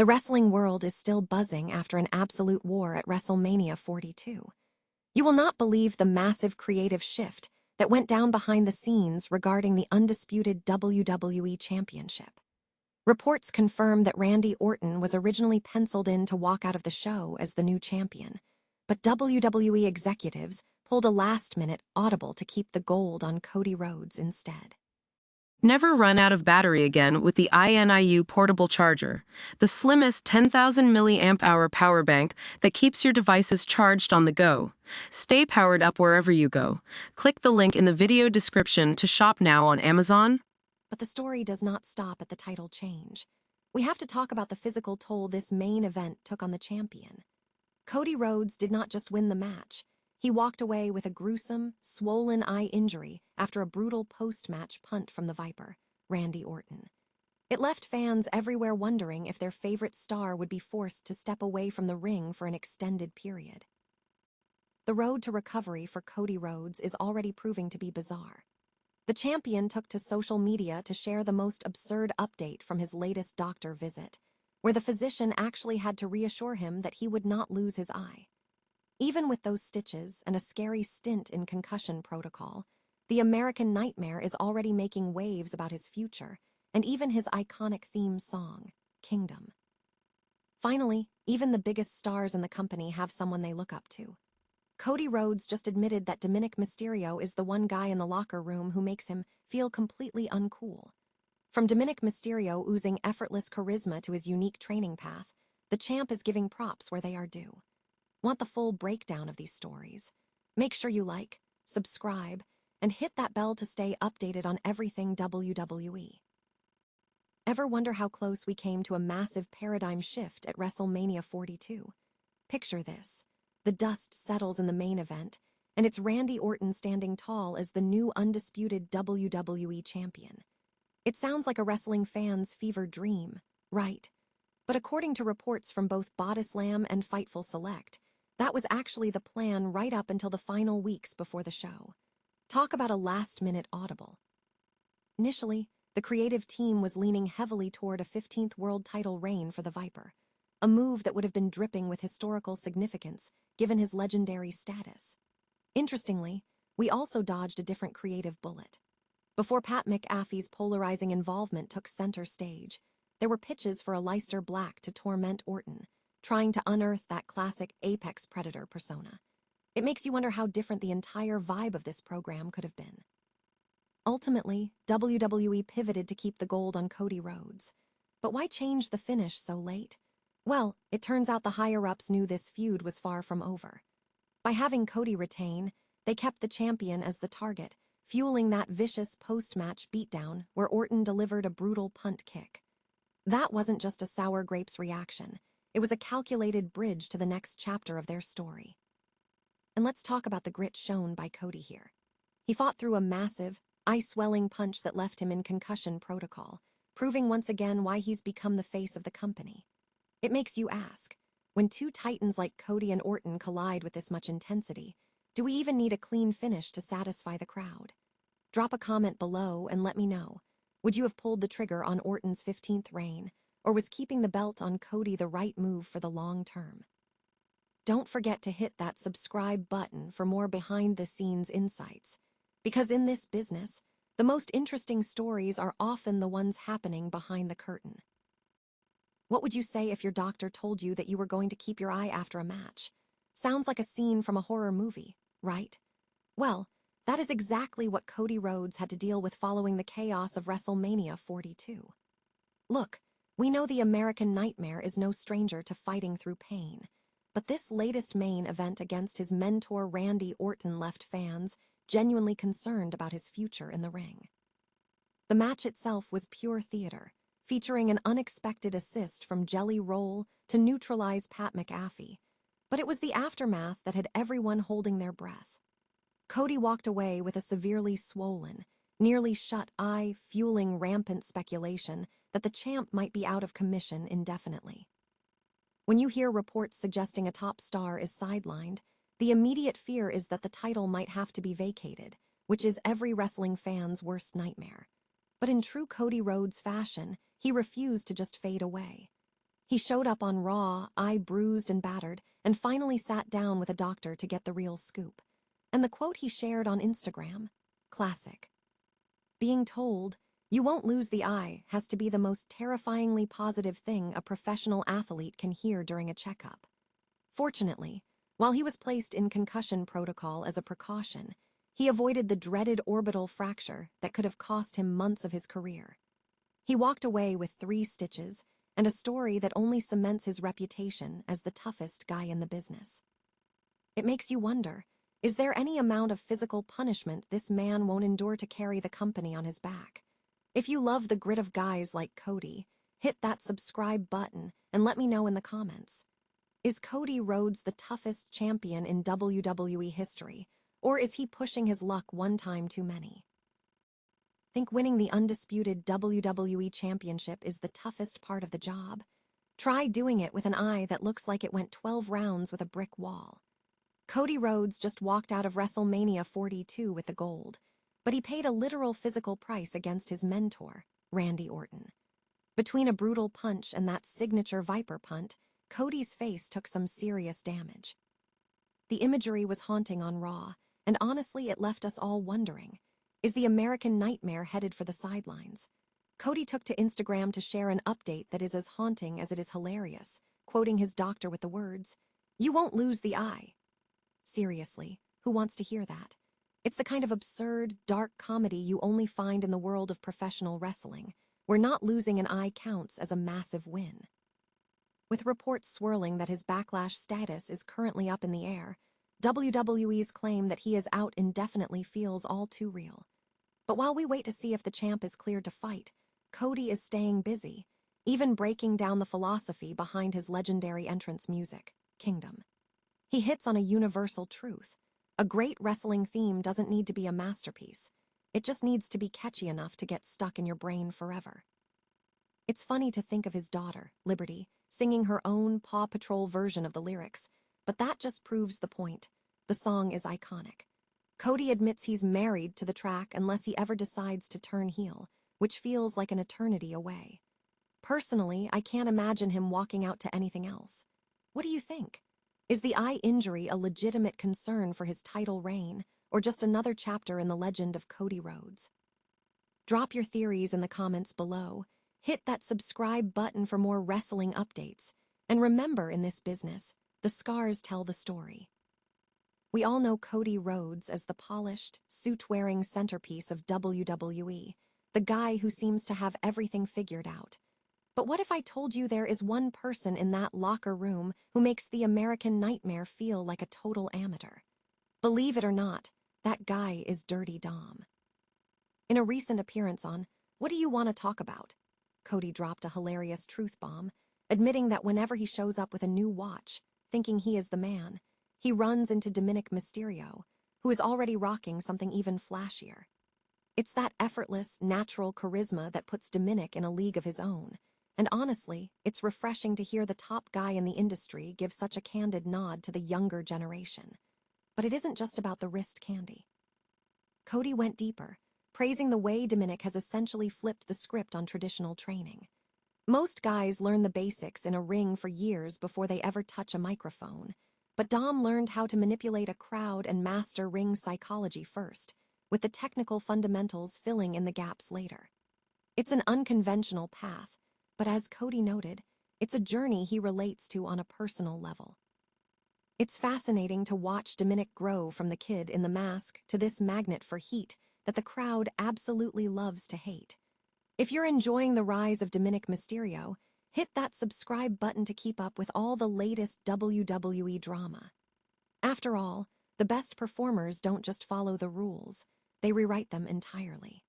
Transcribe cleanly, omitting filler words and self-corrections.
The wrestling world is still buzzing after an absolute war at WrestleMania 42. You will not believe the massive creative shift that went down behind the scenes regarding the undisputed WWE Championship. Reports confirm that Randy Orton was originally penciled in to walk out of the show as the new champion, but WWE executives pulled a last-minute audible to keep the gold on Cody Rhodes instead. Never run out of battery again with the INIU portable charger, the slimmest 10,000 mAh power bank that keeps your devices charged on the go. Stay powered up wherever you go. Click the link in the video description to shop now on Amazon. But the story does not stop at the title change. We have to talk about the physical toll this main event took on the champion. Cody Rhodes did not just win the match. He walked away with a gruesome, swollen eye injury after a brutal post-match punt from the Viper, Randy Orton. It left fans everywhere wondering if their favorite star would be forced to step away from the ring for an extended period. The road to recovery for Cody Rhodes is already proving to be bizarre. The champion took to social media to share the most absurd update from his latest doctor visit, where the physician actually had to reassure him that he would not lose his eye. Even with those stitches and a scary stint in concussion protocol, the American Nightmare is already making waves about his future, and even his iconic theme song, Kingdom. Finally, even the biggest stars in the company have someone they look up to. Cody Rhodes just admitted that Dominik Mysterio is the one guy in the locker room who makes him feel completely uncool. From Dominik Mysterio oozing effortless charisma to his unique training path, the champ is giving props where they are due. Want the full breakdown of these stories? Make sure you like, subscribe, and hit that bell to stay updated on everything WWE. Ever wonder how close we came to a massive paradigm shift at WrestleMania 42? Picture this. The dust settles in the main event, and it's Randy Orton standing tall as the new undisputed WWE champion. It sounds like a wrestling fan's fever dream, right? But according to reports from both Bodyslam and Fightful Select, that was actually the plan right up until the final weeks before the show. Talk about a last-minute audible. Initially, the creative team was leaning heavily toward a 15th world title reign for the Viper, a move that would have been dripping with historical significance given his legendary status. Interestingly, we also dodged a different creative bullet. Before Pat McAfee's polarizing involvement took center stage, there were pitches for a Leicester Black to torment Orton, trying to unearth that classic apex predator persona. It makes you wonder how different the entire vibe of this program could have been. Ultimately, WWE pivoted to keep the gold on Cody Rhodes. But why change the finish so late? Well, it turns out the higher-ups knew this feud was far from over. By having Cody retain, they kept the champion as the target, fueling that vicious post-match beatdown where Orton delivered a brutal punt kick. That wasn't just a sour grapes reaction. It was a calculated bridge to the next chapter of their story. And let's talk about the grit shown by Cody here. He fought through a massive, eye-swelling punch that left him in concussion protocol, proving once again why he's become the face of the company. It makes you ask, when two titans like Cody and Orton collide with this much intensity, do we even need a clean finish to satisfy the crowd? Drop a comment below and let me know. Would you have pulled the trigger on Orton's 15th reign, or was keeping the belt on Cody the right move for the long term? Don't forget to hit that subscribe button for more behind-the-scenes insights, because in this business, the most interesting stories are often the ones happening behind the curtain. What would you say if your doctor told you that you were going to keep your eye after a match? Sounds like a scene from a horror movie, right? Well, that is exactly what Cody Rhodes had to deal with following the chaos of WrestleMania 42. Look, we know the American Nightmare is no stranger to fighting through pain, but this latest main event against his mentor Randy Orton left fans genuinely concerned about his future in the ring. The match itself was pure theater, featuring an unexpected assist from Jelly Roll to neutralize Pat McAfee, but it was the aftermath that had everyone holding their breath. Cody walked away with a severely swollen, nearly shut eye, fueling rampant speculation that the champ might be out of commission indefinitely. When you hear reports suggesting a top star is sidelined, the immediate fear is that the title might have to be vacated, which is every wrestling fan's worst nightmare. But in true Cody Rhodes fashion, he refused to just fade away. He showed up on Raw, eye bruised and battered, and finally sat down with a doctor to get the real scoop. And the quote he shared on Instagram? Classic. Being told, "You won't lose the eye," has to be the most terrifyingly positive thing a professional athlete can hear during a checkup. Fortunately, while he was placed in concussion protocol as a precaution, he avoided the dreaded orbital fracture that could have cost him months of his career. He walked away with 3 stitches and a story that only cements his reputation as the toughest guy in the business. It makes you wonder, is there any amount of physical punishment this man won't endure to carry the company on his back? If you love the grit of guys like Cody, hit that subscribe button and let me know in the comments. Is Cody Rhodes the toughest champion in WWE history, or is he pushing his luck one time too many? Think winning the undisputed WWE Championship is the toughest part of the job? Try doing it with an eye that looks like it went 12 rounds with a brick wall. Cody Rhodes just walked out of WrestleMania 42 with the gold, but he paid a literal physical price against his mentor, Randy Orton. Between a brutal punch and that signature Viper punt, Cody's face took some serious damage. The imagery was haunting on Raw, and honestly it left us all wondering, is the American Nightmare headed for the sidelines? Cody took to Instagram to share an update that is as haunting as it is hilarious, quoting his doctor with the words, "You won't lose the eye." Seriously, who wants to hear that? It's the kind of absurd, dark comedy you only find in the world of professional wrestling, where not losing an eye counts as a massive win. With reports swirling that his backlash status is currently up in the air, WWE's claim that he is out indefinitely feels all too real. But while we wait to see if the champ is cleared to fight, Cody is staying busy, even breaking down the philosophy behind his legendary entrance music, Kingdom. He hits on a universal truth. A great wrestling theme doesn't need to be a masterpiece. It just needs to be catchy enough to get stuck in your brain forever. It's funny to think of his daughter, Liberty, singing her own Paw Patrol version of the lyrics, but that just proves the point. The song is iconic. Cody admits he's married to the track unless he ever decides to turn heel, which feels like an eternity away. Personally, I can't imagine him walking out to anything else. What do you think? Is the eye injury a legitimate concern for his title reign, or just another chapter in the legend of Cody Rhodes? Drop your theories in the comments below. Hit that subscribe button for more wrestling updates. And remember, in this business, the scars tell the story. We all know Cody Rhodes as the polished, suit-wearing centerpiece of WWE, the guy who seems to have everything figured out. But what if I told you there is one person in that locker room who makes the American Nightmare feel like a total amateur? Believe it or not, that guy is Dirty Dom. In a recent appearance on What Do You Want to Talk About?, Cody dropped a hilarious truth bomb, admitting that whenever he shows up with a new watch, thinking he is the man, he runs into Dominik Mysterio, who is already rocking something even flashier. It's that effortless, natural charisma that puts Dominik in a league of his own, and honestly, it's refreshing to hear the top guy in the industry give such a candid nod to the younger generation. But it isn't just about the wrist candy. Cody went deeper, praising the way Dominik has essentially flipped the script on traditional training. Most guys learn the basics in a ring for years before they ever touch a microphone, but Dom learned how to manipulate a crowd and master ring psychology first, with the technical fundamentals filling in the gaps later. It's an unconventional path, but as Cody noted, it's a journey he relates to on a personal level. It's fascinating to watch Dominik grow from the kid in the mask to this magnet for heat that the crowd absolutely loves to hate. If you're enjoying the rise of Dominik Mysterio, hit that subscribe button to keep up with all the latest WWE drama. After all, the best performers don't just follow the rules, they rewrite them entirely.